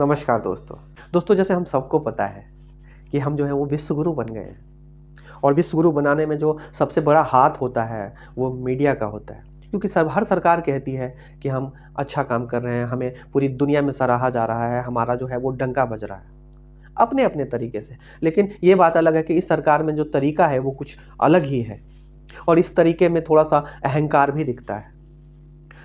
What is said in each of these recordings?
नमस्कार दोस्तों जैसे हम सबको पता है कि हम जो है वो विश्व गुरु बन गए हैं और विश्व गुरु बनाने में जो सबसे बड़ा हाथ होता है वो मीडिया का होता है। क्योंकि हर सरकार कहती है कि हम अच्छा काम कर रहे हैं, हमें पूरी दुनिया में सराहा जा रहा है, हमारा जो है वो डंका बज रहा है अपने अपने तरीके से। लेकिन ये बात अलग है कि इस सरकार में जो तरीका है वो कुछ अलग ही है और इस तरीके में थोड़ा सा अहंकार भी दिखता है।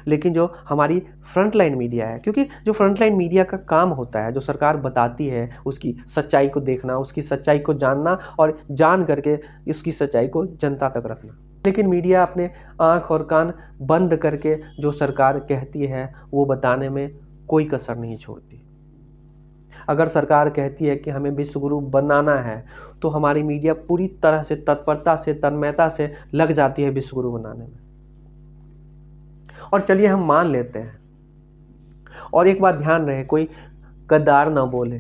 लेकिन जो हमारी फ्रंटलाइन मीडिया है, क्योंकि जो फ्रंटलाइन मीडिया का काम होता है, जो सरकार बताती है उसकी सच्चाई को देखना, उसकी सच्चाई को जानना और जान करके उसकी सच्चाई को जनता तक रखना। लेकिन मीडिया अपने आँख और कान बंद करके जो सरकार कहती है वो बताने में कोई कसर नहीं छोड़ती। अगर सरकार कहती है कि हमें विश्व गुरु बनाना है तो हमारी मीडिया पूरी तरह से तत्परता से तन्मयता से लग जाती है विश्व गुरु बनाने में। और चलिए हम मान लेते हैं, और एक बात ध्यान रहे, कोई गद्दार ना बोले,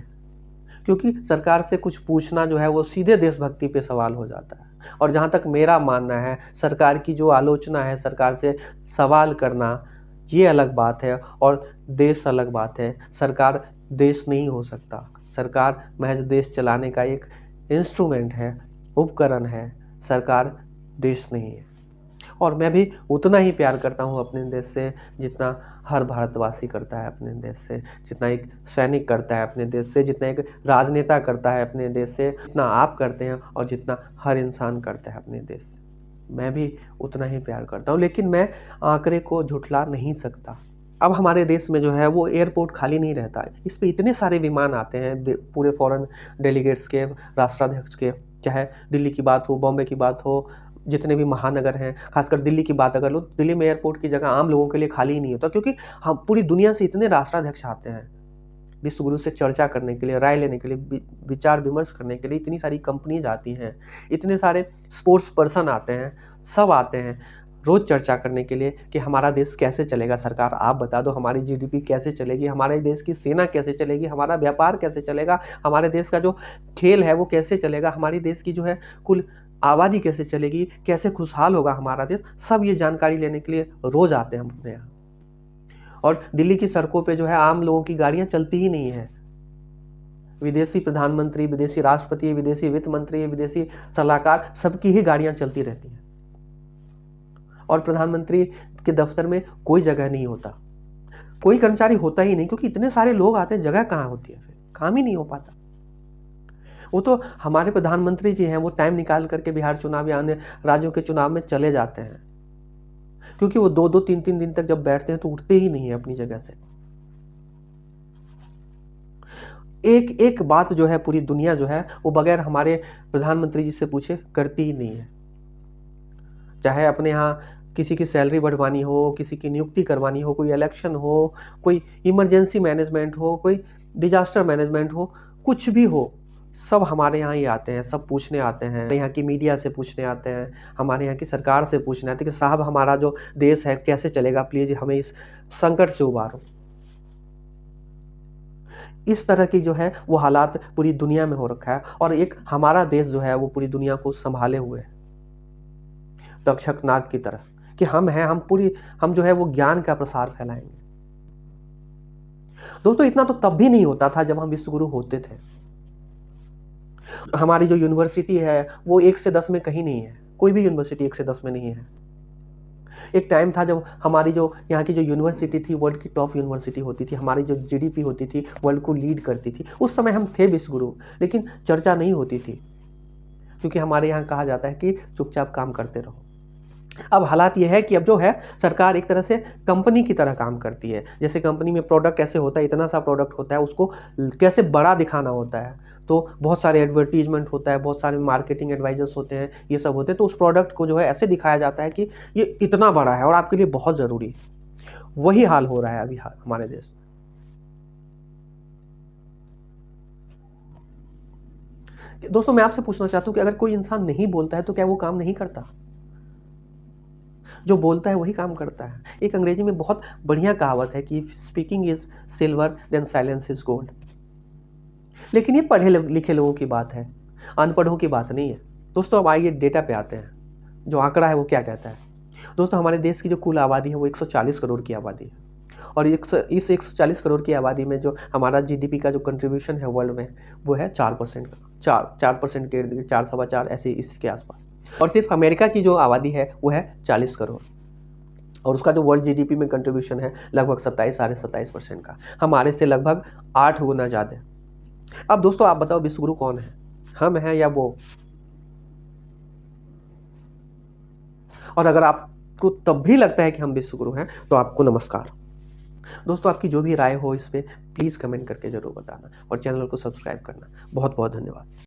क्योंकि सरकार से कुछ पूछना जो है वो सीधे देशभक्ति पे सवाल हो जाता है। और जहाँ तक मेरा मानना है, सरकार की जो आलोचना है, सरकार से सवाल करना, ये अलग बात है और देश अलग बात है। सरकार देश नहीं हो सकता, सरकार महज देश चलाने का एक इंस्ट्रूमेंट है, उपकरण है। सरकार देश नहीं है। और मैं भी उतना ही प्यार करता हूँ अपने देश से जितना हर भारतवासी करता है अपने देश से, जितना एक सैनिक करता है अपने देश से, जितना एक राजनेता करता है अपने देश से, जितना आप करते हैं और जितना हर इंसान करता है अपने देश से। मैं भी उतना ही प्यार करता हूँ, लेकिन मैं आंकड़े को झुठला नहीं सकता। अब हमारे देश में जो है वो एयरपोर्ट खाली नहीं रहता है, इस पे इतने सारे विमान आते हैं पूरे फॉरेन डेलीगेट्स के, राष्ट्राध्यक्ष के, चाहे दिल्ली की बात हो, बॉम्बे की बात हो, जितने भी महानगर हैं, खासकर दिल्ली की बात अगर लो, दिल्ली में एयरपोर्ट की जगह आम लोगों के लिए खाली ही नहीं होता, क्योंकि हम पूरी दुनिया से इतने राष्ट्राध्यक्ष आते हैं विश्व गुरु से चर्चा करने के लिए, राय लेने के लिए, विचार विमर्श करने के लिए। इतनी सारी कंपनीज आती हैं, इतने सारे स्पोर्ट्स पर्सन आते हैं, सब आते हैं रोज चर्चा करने के लिए कि हमारा देश कैसे चलेगा। सरकार आप बता दो, हमारी जीडीपी कैसे चलेगी, हमारे देश की सेना कैसे चलेगी, हमारा व्यापार कैसे चलेगा, हमारे देश का जो खेल है वो कैसे चलेगा, हमारी देश की जो है कुल आबादी कैसे चलेगी, कैसे खुशहाल होगा हमारा देश। सब ये जानकारी लेने के लिए रोज आते हैं हम अपने यहाँ। और दिल्ली की सड़कों पे जो है आम लोगों की गाड़ियां चलती ही नहीं है। विदेशी प्रधानमंत्री, विदेशी राष्ट्रपति, विदेशी वित्त मंत्री, विदेशी सलाहकार, सबकी ही गाड़ियां चलती रहती हैं। और प्रधानमंत्री के दफ्तर में कोई जगह नहीं होता, कोई कर्मचारी होता ही नहीं, क्योंकि इतने सारे लोग आते हैं, जगह कहाँ होती है, फिर काम ही नहीं हो पाता। वो तो हमारे प्रधानमंत्री जी हैं, वो टाइम निकाल करके बिहार चुनाव या अन्य राज्यों के चुनाव में चले जाते हैं, क्योंकि वो 2-2 3-3 दिन तक जब बैठते हैं तो उठते ही नहीं है अपनी जगह से। एक एक बात जो है पूरी दुनिया जो है वो बगैर हमारे प्रधानमंत्री जी से पूछे करती ही नहीं है। चाहे अपने यहाँ किसी की सैलरी बढ़वानी हो, किसी की नियुक्ति करवानी हो, कोई इलेक्शन हो, कोई इमरजेंसी मैनेजमेंट हो, कोई डिजास्टर मैनेजमेंट हो, कुछ भी हो, सब हमारे यहाँ ही आते हैं, सब पूछने आते हैं। यहाँ की मीडिया से पूछने आते हैं, हमारे यहाँ की सरकार से पूछने आते हैं कि साहब हमारा जो देश है कैसे चलेगा, प्लीज हमें इस संकट से उबारो। इस तरह की जो है वो हालात पूरी दुनिया में हो रखा है, और एक हमारा देश जो है वो पूरी दुनिया को संभाले हुए है तक्षक नाग की तरह, कि हम हैं, हम जो है वो ज्ञान का प्रसार फैलाएंगे। दोस्तों इतना तो तब भी नहीं होता था जब हम विश्व गुरु होते थे। हमारी जो यूनिवर्सिटी है वो 1 से 10 में कहीं नहीं है, कोई भी यूनिवर्सिटी 1 से 10 में नहीं है। एक टाइम था जब हमारी जो यहाँ की जो यूनिवर्सिटी थी वर्ल्ड की टॉप यूनिवर्सिटी होती थी, हमारी जो जीडीपी होती थी वर्ल्ड को लीड करती थी। उस समय हम थे विश्व गुरु, लेकिन चर्चा नहीं होती थी, क्योंकि हमारे यहाँ कहा जाता है कि चुपचाप काम करते रहो। अब हालात यह है कि अब जो है सरकार एक तरह से कंपनी की तरह काम करती है। जैसे कंपनी में प्रोडक्ट ऐसे होता है, इतना सा प्रोडक्ट होता है, उसको कैसे बड़ा दिखाना होता है, तो बहुत सारे एडवर्टीजमेंट होता है, बहुत सारे मार्केटिंग एडवाइजर्स होते हैं, ये सब होते हैं। तो उस प्रोडक्ट को जो है ऐसे दिखाया जाता है कि ये इतना बड़ा है और आपके लिए बहुत ज़रूरी है। वही हाल हो रहा है अभी हमारे देश में। दोस्तों मैं आपसे पूछना चाहता हूँ कि अगर कोई इंसान नहीं बोलता है तो क्या वो काम नहीं करता? जो बोलता है वही काम करता है। एक अंग्रेजी में बहुत बढ़िया कहावत है कि speaking is silver then silence is gold. लेकिन ये पढ़े लिखे लोगों की बात है, अनपढ़ों की बात नहीं है। दोस्तों अब आइए डेटा पे आते हैं, जो आंकड़ा है वो क्या कहता है। दोस्तों हमारे देश की जो कुल आबादी है वो 140 करोड़ की आबादी है, और इस 140 करोड़ की आबादी में जो हमारा जीडीपी का जो कंट्रीब्यूशन है वर्ल्ड में, वो है 4% का। 4% के इर्द-गिर्द, 4 सवा 4 ऐसे इसी के आसपास। और सिर्फ अमेरिका की जो आबादी है वो है 40 करोड़, और उसका जो वर्ल्ड जीडीपी में कंट्रीब्यूशन है लगभग 27 साढ़े 27% का, हमारे से लगभग 8 गुना ज़्यादा। अब दोस्तों आप बताओ विश्व गुरु कौन है, हम हैं या वो? और अगर आपको तब भी लगता है कि हम विश्व गुरु हैं तो आपको नमस्कार। दोस्तों आपकी जो भी राय हो इस पे प्लीज़ कमेंट करके ज़रूर बताना और चैनल को सब्सक्राइब करना। बहुत बहुत धन्यवाद।